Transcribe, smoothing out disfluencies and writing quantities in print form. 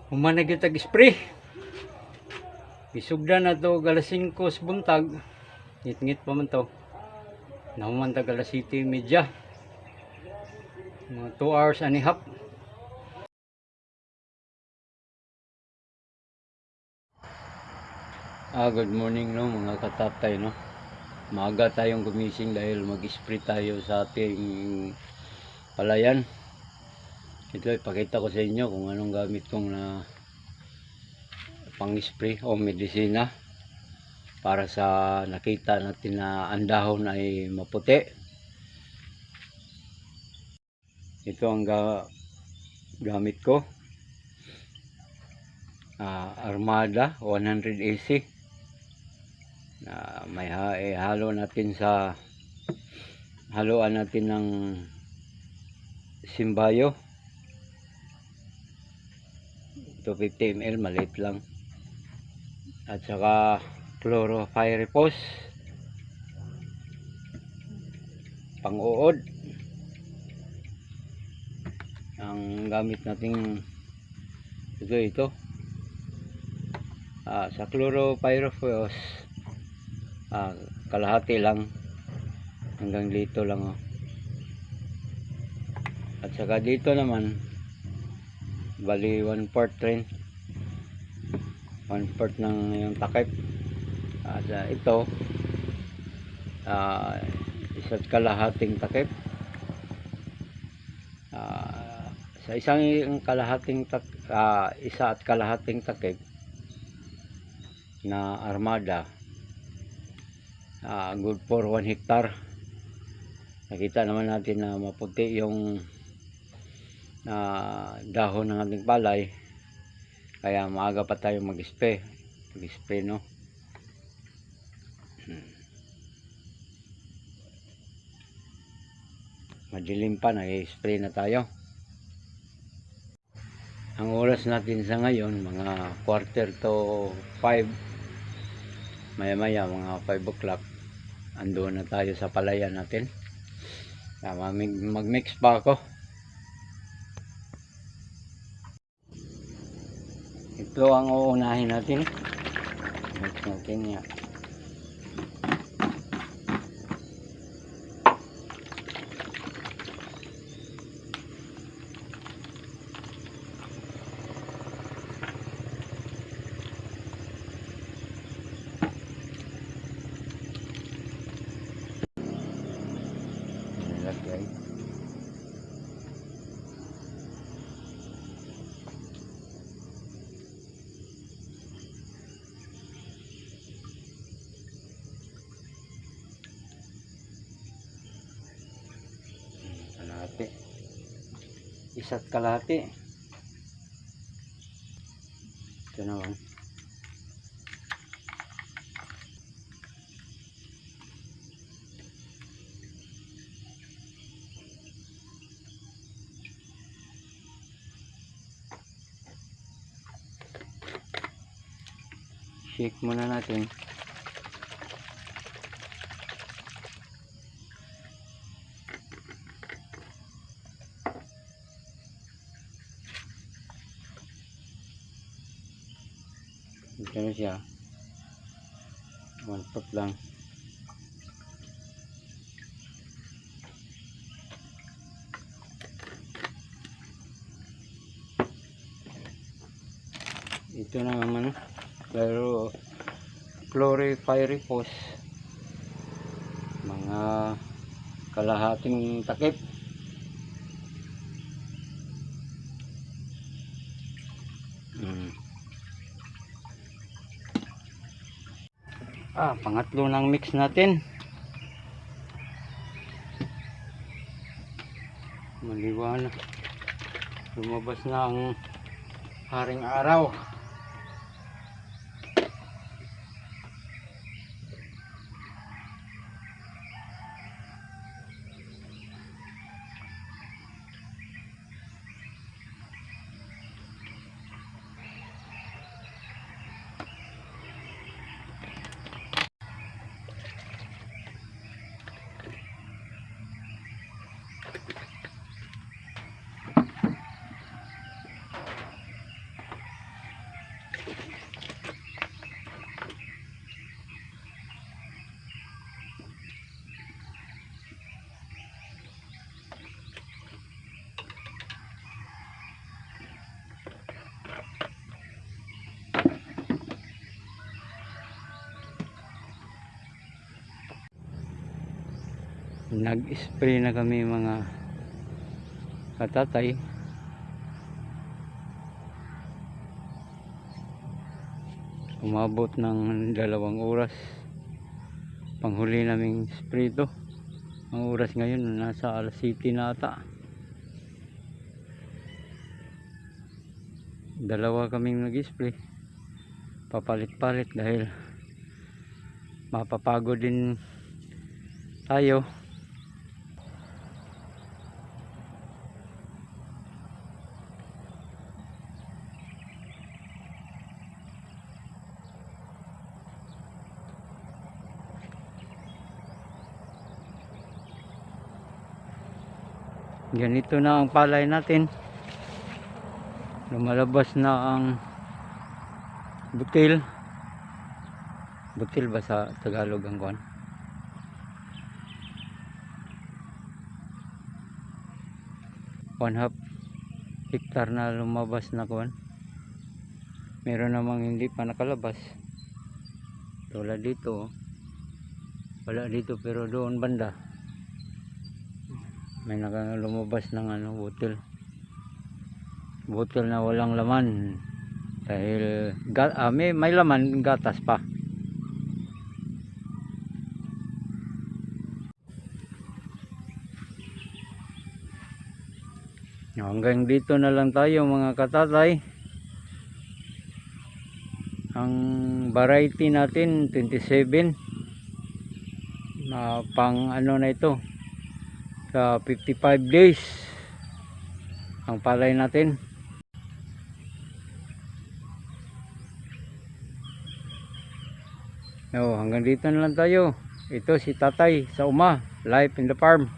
Human na gyud tag-spray. Bisugdan na to alas 5 sa buntag. Ngit-ngit pa man to. Nahuman tag alas 7:30. Mga 2 hours and a half. Good morning no mga katatay no. Maaga tayong gumising dahil mag-spray tayo sa ating palayan. Ito ipakita ko sa inyo kung anong gamit kong na pang-spray o medisina para sa nakita natin na ang dahon ay maputi. Ito ang gamit ko. Armada 100 AC. May haluan natin ng simbayo 250 ml, maliit lang, at saka chlorpyrifos pang-uod. Ang gamit natin ito sa chlorpyrifos kalahati lang, hanggang dito lang at saka dito naman bali 1/4 rin, 1/4 ng yung takip. At ito isa't kalahating takip. Sa isa at kalahating takip na armada, good for 1 hectare. Nakita naman natin na maputi yung dahon ng ating palay, kaya maaga pa tayo mag-spray no. Madilim pa, nag-spray na tayo. Ang oras natin sa ngayon mga 4:45, maya mga 5 o'clock andun na tayo sa palayan natin. Mag-mix pa ako. Ito ang uunahin natin. Mix natin yan. Nilagay. Kalahati. Isa't kalahati. Ito naman. Shake muna natin. Ito na siya. 1/4 lang. Ito na naman pero chlorpyrifos mga kalahating takip. Pangatlo ng mix natin. Maliwanag, lumabas na ang haring araw. Nag-spray na kami mga katatay. Umabot ng 2 oras panghuli naming spray to. Ang oras ngayon nasa alas 7 na ata. 2 kaming nag-spray, papalit-palit dahil mapapagod din tayo. Ganito na ang palay natin. Lumalabas na ang butil. Butil ba sa Tagalog ang kuwan? One half hektar na lumabas na kuwan. Meron namang hindi pa nakalabas. Tulad dito. Wala dito pero doon banda may lumabas ng butil. Butil na walang laman dahil may laman, gatas pa. Hanggang dito na lang tayo mga katatay. Ang variety natin 27 na pang na ito sa 55 days ang palay natin. Hanggang dito na lang tayo. Ito si Tatay sa Uma, live in the farm.